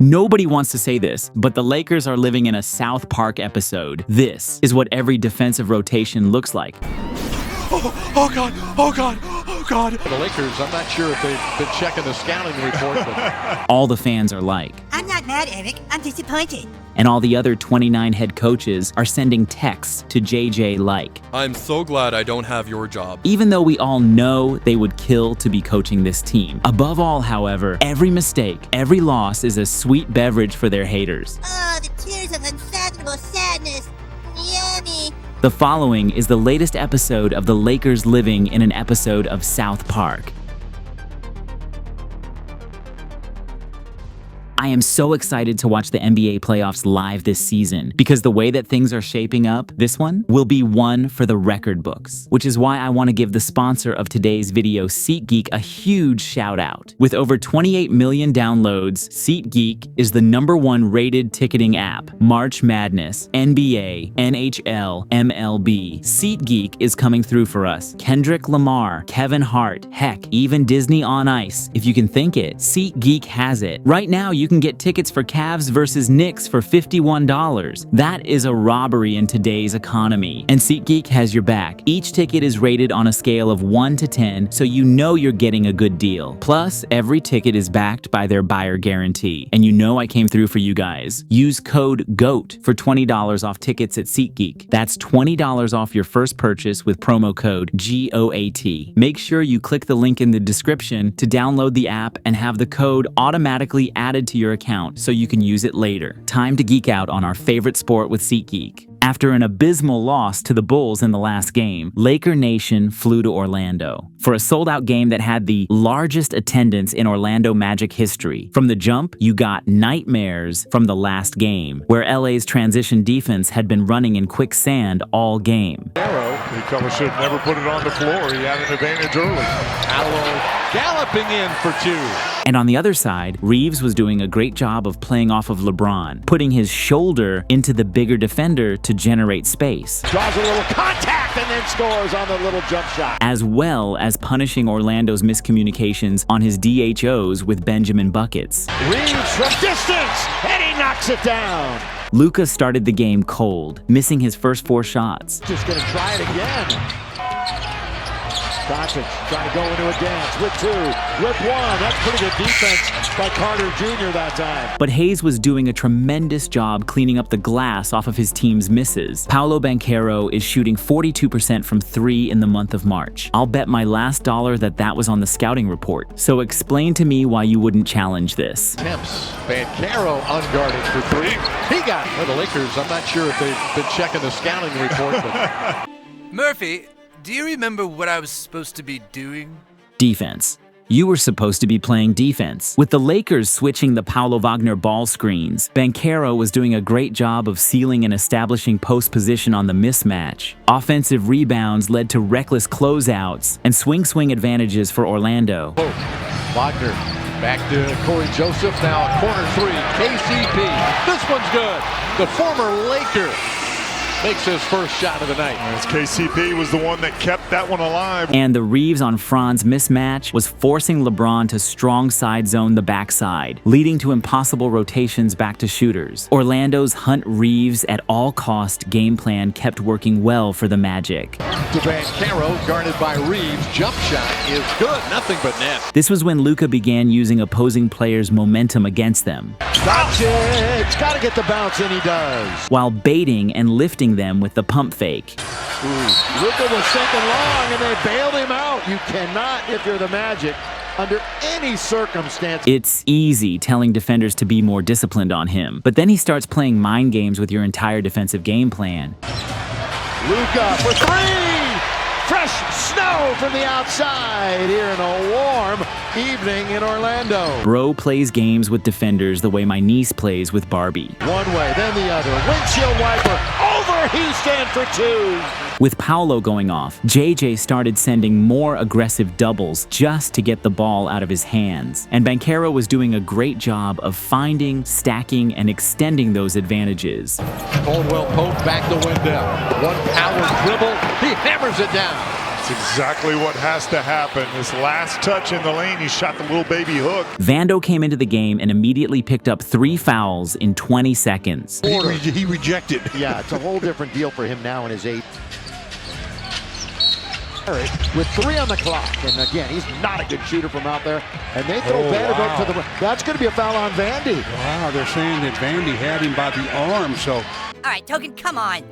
Nobody wants to say this, but the Lakers are living in a South Park episode. This is what every defensive rotation looks like. Oh God, oh God, oh God. The Lakers, I'm not sure if they've been checking the scouting report, but All the fans are like. I'm not mad, Eric. I'm disappointed. And all the other 29 head coaches are sending texts to JJ like. I'm so glad I don't have your job. Even though we all know they would kill to be coaching this team. Above all, however, every mistake, every loss is a sweet beverage for their haters. Oh, the tears of unfathomable sadness. Yummy. The following is the latest episode of the Lakers living in an episode of South Park. I am so excited to watch the NBA playoffs live this season because the way that things are shaping up, this one will be one for the record books, which is why I want to give the sponsor of today's video, SeatGeek, a huge shout out. With over 28 million downloads, SeatGeek is the #1 rated ticketing app. March Madness, NBA, NHL, MLB. SeatGeek is coming through for us. Kendrick Lamar, Kevin Hart, heck, even Disney on Ice. If you can think it, SeatGeek has it. Right now, you can get tickets for Cavs versus Knicks for $51. That is a robbery in today's economy. And SeatGeek has your back. Each ticket is rated on a scale of 1 to 10, so you know you're getting a good deal. Plus, every ticket is backed by their buyer guarantee. And you know I came through for you guys. Use code GOAT for $20 off tickets at SeatGeek. That's $20 off your first purchase with promo code GOAT. Make sure you click the link in the description to download the app and have the code automatically added to your account so you can use it later. Time to geek out on our favorite sport with SeatGeek. After an abysmal loss to the Bulls in the last game, Laker Nation flew to Orlando for a sold-out game that had the largest attendance in Orlando Magic history. From the jump, you got nightmares from the last game, where LA's transition defense had been running in quicksand all game. He probably should have never put it on the floor. He had an advantage early. Allo galloping in for two. And on the other side, Reeves was doing a great job of playing off of LeBron, putting his shoulder into the bigger defender to generate space, Draws a little contact and then scores on the little jump shot. as well as punishing Orlando's miscommunications on his DHOs with Benjamin buckets. Reeves from distance, and he knocks it down. Luka started the game cold, missing his first 4 shots. Just gonna try it again. Doncic trying to go into a dance with 2, with 1. That's pretty good defense by Carter Jr. that time. But Hayes was doing a tremendous job cleaning up the glass off of his team's misses. Paolo Banchero is shooting 42% from 3 in the month of March. I'll bet my last dollar that that was on the scouting report. So explain to me why you wouldn't challenge this. Attempts. Banchero unguarded for 3. He got it. For the Lakers, I'm not sure if they've been checking the scouting report, but Murphy, do you remember what I was supposed to be doing? Defense. You were supposed to be playing defense. With the Lakers switching the Paulo Wagner ball screens, Banchero was doing a great job of sealing and establishing post position on the mismatch. Offensive rebounds led to reckless closeouts and swing advantages for Orlando. Wagner back to Corey Joseph. Now a corner 3. KCP. This one's good. The former Laker makes his first shot of the night. As KCP was the one that kept that one alive. And the Reeves on Franz mismatch was forcing LeBron to strong side zone the backside, leading to impossible rotations back to shooters. Orlando's Hunt Reeves at all cost game plan kept working well for the Magic. To Banchero, guarded by Reeves. Jump shot is good. Nothing but net. This was when Luka began using opposing players' momentum against them, Doncic got to get the bounce, and he does. while baiting and lifting them with the pump fake. Luka was second long, and they bailed him out. You cannot, if you're the Magic, under any circumstance. It's easy telling defenders to be more disciplined on him, but then he starts playing mind games with your entire defensive game plan. Luka for 3! Fresh snow from the outside here in a warm evening in Orlando. Bro plays games with defenders the way my niece plays with Barbie. One way, then the other. Windshield wiper over Houston for 2. With Paolo going off, JJ started sending more aggressive doubles just to get the ball out of his hands. And Banchero was doing a great job of finding, stacking, and extending those advantages. Caldwell Pope back to Wendell. One power dribble. He hammers it down. That's exactly what has to happen. This last touch in the lane, he shot the little baby hook. Vando came into the game and immediately picked up 3 fouls in 20 seconds. He rejected. Yeah, it's a whole different deal for him now in his 8th. With 3 on the clock, and again, he's not a good shooter from out there. And they throw Vanderbilt to the. That's going to be a foul on Vandy. Wow, they're saying that Vandy had him by the arm, so. All right, Token, come on.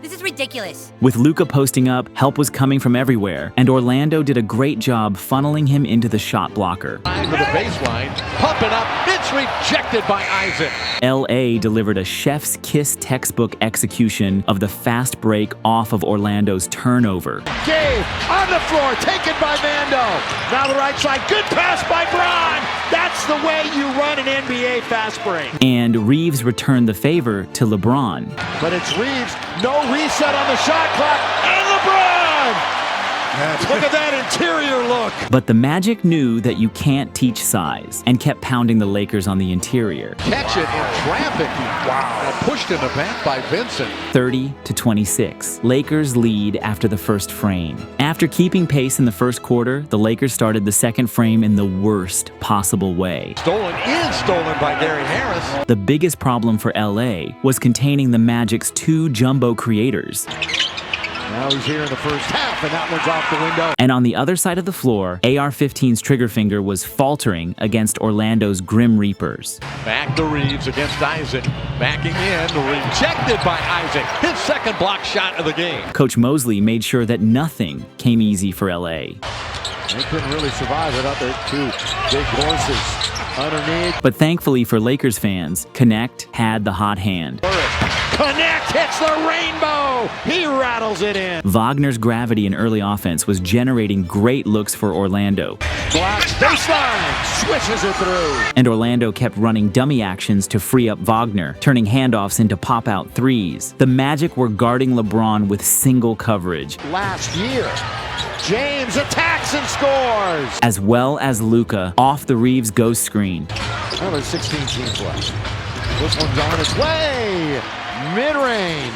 This is ridiculous. With Luka posting up, help was coming from everywhere, and Orlando did a great job funneling him into the shot blocker. To the baseline, pump it up. It's rejected by Isaac. LA delivered a chef's kiss textbook execution of the fast break off of Orlando's turnover. Gabe on the floor, taken by Vando. Now the right side, good pass by Braun. That's the way you run an NBA fast break. And Reeves returned the favor to LeBron. But it's Reeves, no reset on the shot clock, and LeBron! Look at that interior look. But the Magic knew that you can't teach size and kept pounding the Lakers on the interior. Catch it in traffic. Wow. And pushed in the back by Vincent. 30-26. Lakers lead after the first frame. After keeping pace in the first quarter, the Lakers started the second frame in the worst possible way. Stolen by Gary Harris. The biggest problem for LA was containing the Magic's 2 jumbo creators. Now he's here in the first half, and that one's off the window. And on the other side of the floor, AR-15's trigger finger was faltering against Orlando's Grim Reapers. Back to Reeves against Isaac. Backing in, rejected by Isaac. His second block shot of the game. Coach Mosley made sure that nothing came easy for LA. They couldn't really survive without their 2 big horses underneath. But thankfully for Lakers fans, Connect had the hot hand. Connect hits the rainbow. He rattles it in. Wagner's gravity in early offense was generating great looks for Orlando. Blocks baseline, swishes it through. And Orlando kept running dummy actions to free up Wagner, turning handoffs into pop-out threes. The Magic were guarding LeBron with single coverage. Last year, James attacks and scores. As well as Luka off the Reeves ghost screen. Well, there's 16 teams left. This one's on its way. Mid-range.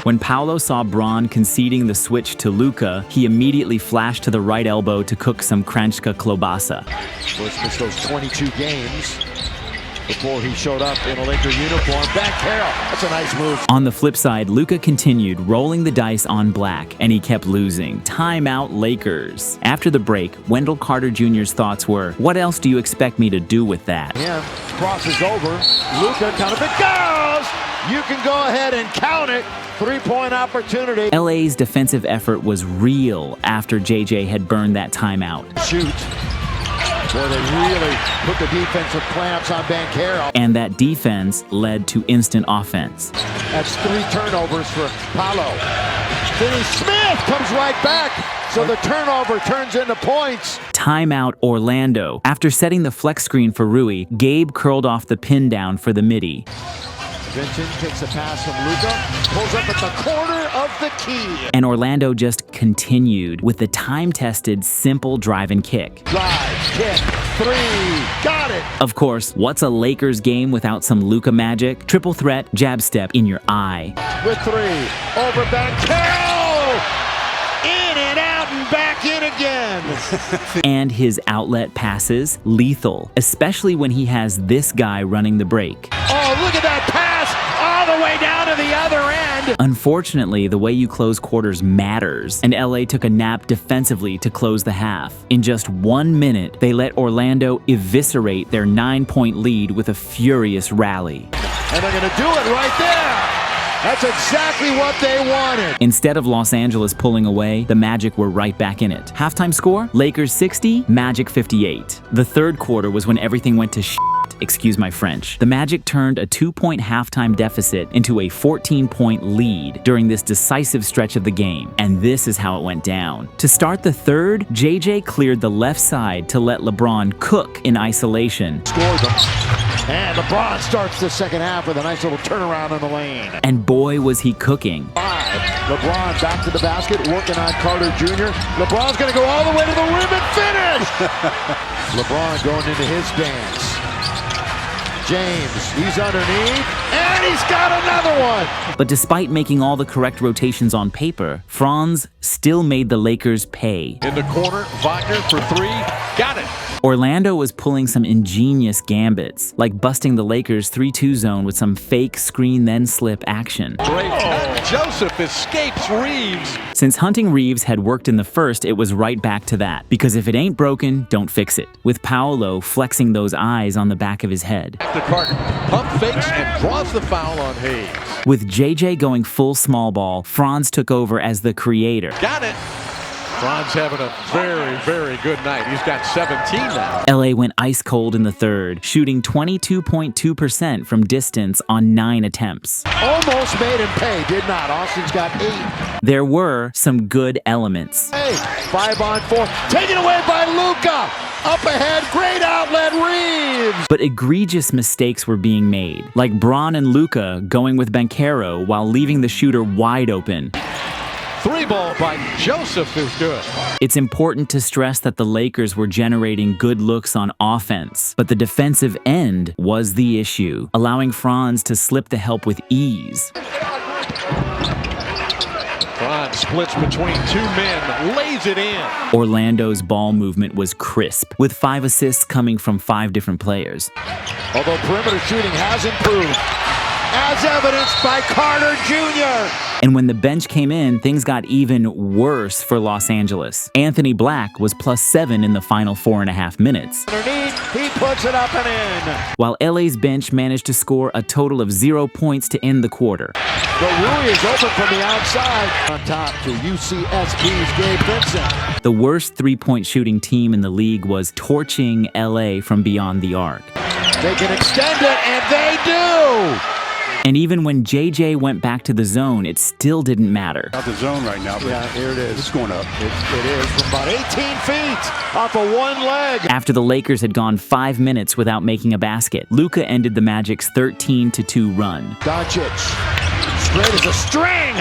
When Paolo saw Braun conceding the switch to Luka, he immediately flashed to the right elbow to cook some Kranjska klobasa. Bush missed those 22 games before he showed up in a Laker uniform. Back Carroll. That's a nice move. On the flip side, Luka continued rolling the dice on black, and he kept losing. Timeout Lakers. After the break, Wendell Carter Jr.'s thoughts were, "What else do you expect me to do with that?" Him crosses over. Luka count if it goes. You can go ahead and count it. 3-point opportunity. LA's defensive effort was real after JJ had burned that timeout. Shoot. Boy, they really put the defensive clamps on Banchero. And that defense led to instant offense. That's 3 turnovers for Paolo. Finney Smith comes right back. So the turnover turns into points. Timeout Orlando. After setting the flex screen for Rui, Gabe curled off the pin down for the midi. Vincent takes a pass from Luka, pulls up at the corner of the key. And Orlando just continued with the time-tested, simple drive and kick. Drive, kick, 3, got it. Of course, what's a Lakers game without some Luka magic? Triple threat, jab step in your eye. With 3, over Banchero, in and out and back in again. And his outlet passes, lethal, especially when he has this guy running the break. Oh, look at that pass! All the way down to the other end. Unfortunately, the way you close quarters matters, and LA took a nap defensively to close the half. In just 1 minute, they let Orlando eviscerate their 9-point lead with a furious rally. And they're going to do it right there. That's exactly what they wanted. Instead of Los Angeles pulling away, the Magic were right back in it. Halftime score? Lakers 60, Magic 58. The third quarter was when everything went to shit. Excuse my French. The Magic turned a 2-point halftime deficit into a 14-point lead during this decisive stretch of the game. And this is how it went down. To start the third, JJ cleared the left side to let LeBron cook in isolation. Scored them. And LeBron starts the second half with a nice little turnaround in the lane. And boy, was he cooking. 5. LeBron back to the basket, working on Carter Jr. LeBron's going to go all the way to the rim and finish! LeBron going into his dance. James, he's underneath, and he's got another one. But despite making all the correct rotations on paper, Franz still made the Lakers pay. In the corner, Wagner for three. Got it. Orlando was pulling some ingenious gambits, like busting the Lakers' 3-2 zone with some fake screen then slip action. Great cut. Joseph escapes Reeves. Since hunting Reeves had worked in the first, it was right back to that. Because if it ain't broken, don't fix it. With Paolo flexing those eyes on the back of his head. Back to Carter. Pump fakes and draws the foul on Hayes. With JJ going full small ball, Franz took over as the creator. Got it. Franz having a very, very good night. He's got 17 now. LA went ice cold in the third, shooting 22.2% from distance on 9 attempts. Almost made him pay, did not. Austin's got 8. There were some good elements. Hey, 5-on-4, taken away by Luka. Up ahead, great outlet, Reeves. But egregious mistakes were being made, like Braun and Luka going with Banchero while leaving the shooter wide open. 3-ball by Joseph is good. It's important to stress that the Lakers were generating good looks on offense, but the defensive end was the issue, allowing Franz to slip the help with ease. Franz splits between two men, lays it in. Orlando's ball movement was crisp, with 5 assists coming from 5 different players. Although perimeter shooting has improved, as evidenced by Carter Jr. And when the bench came in, things got even worse for Los Angeles. Anthony Black was +7 in the final 4.5 minutes. Underneath, he puts it up and in. While LA's bench managed to score a total of 0 points to end the quarter. But Rui is open from the outside. On top to UCSB's Gabe Vincent. The worst 3-point shooting team in the league was torching LA from beyond the arc. They can extend it, and they do! And even when JJ went back to the zone, it still didn't matter. Out the zone right now, but Yeah, here it is. it's going up. It is from about 18 feet off of one leg. After the Lakers had gone 5 minutes without making a basket, Luka ended the Magic's 13-2 run. Doncic, straight as a string.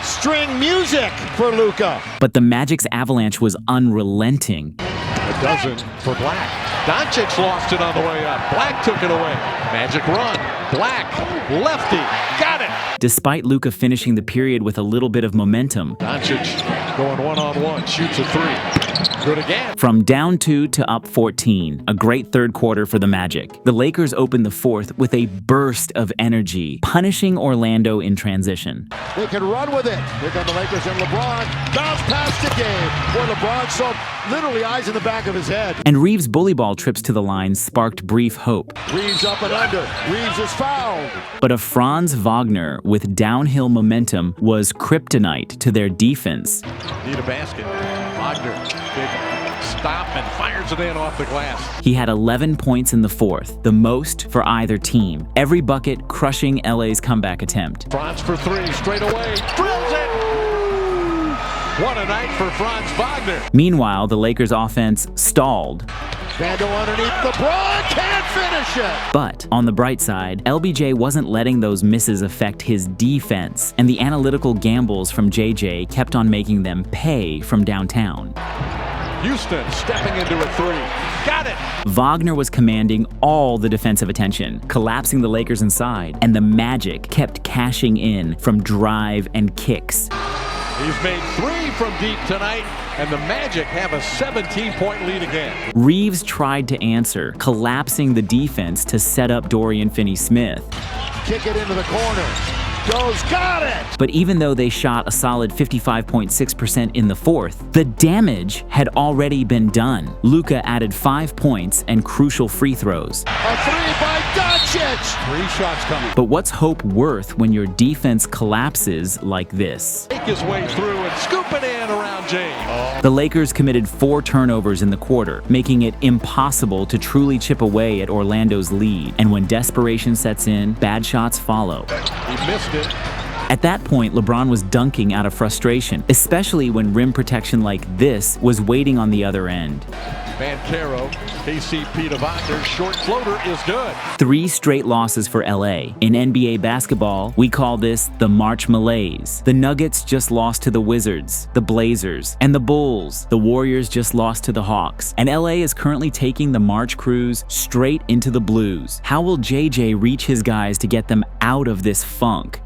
String music for Luka. But the Magic's avalanche was unrelenting. A dozen for Black. Doncic lost it on the way up. Black took it away. Magic run. Black, lefty, got it. Despite Luka finishing the period with a little bit of momentum, Doncic going one-on-one, shoots a 3. Good again. from down 2 to up 14, a great third quarter for the Magic. The Lakers opened the fourth with a burst of energy, punishing Orlando in transition. They can run with it. Here come the Lakers and LeBron. Bounce past the game. Boy, LeBron saw literally eyes in the back of his head. And Reeves' bully ball trips to the line sparked brief hope. Reeves up and under. Reeves is fouled. But a Franz Wagner with downhill momentum was kryptonite to their defense. Need a basket. Wagner, big stop and fires it in off the glass. He had 11 points in the fourth, the most for either team. Every bucket crushing LA's comeback attempt. Franz for 3, straight away, drills it. What a night for Franz Wagner. Meanwhile, the Lakers' offense stalled. Vando underneath. LeBron can't finish it. But on the bright side, LBJ wasn't letting those misses affect his defense, and the analytical gambles from JJ kept on making them pay from downtown. Houston stepping into a 3. Got it. Wagner was commanding all the defensive attention, collapsing the Lakers inside, and the Magic kept cashing in from drive and kicks. He's made 3 from deep tonight, and the Magic have a 17-point lead again. Reeves tried to answer, collapsing the defense to set up Dorian Finney-Smith. Kick it into the corner. Goes, got it! But even though they shot a solid 55.6% in the fourth, the damage had already been done. Luka added 5 points and crucial free throws. A 3 by Doncic! 3 shots coming. But what's hope worth when your defense collapses like this? Make his way through and scoop it in around James. The Lakers committed 4 turnovers in the quarter, making it impossible to truly chip away at Orlando's lead. And when desperation sets in, bad shots follow. He missed it. At that point, LeBron was dunking out of frustration, especially when rim protection like this was waiting on the other end. Banchero, KCP to Wagner, short floater is good. 3 straight losses for LA. In NBA basketball, we call this the March Malaise. The Nuggets just lost to the Wizards, the Blazers, and the Bulls. The Warriors just lost to the Hawks. And LA is currently taking the March cruise straight into the Blues. How will JJ reach his guys to get them out of this funk?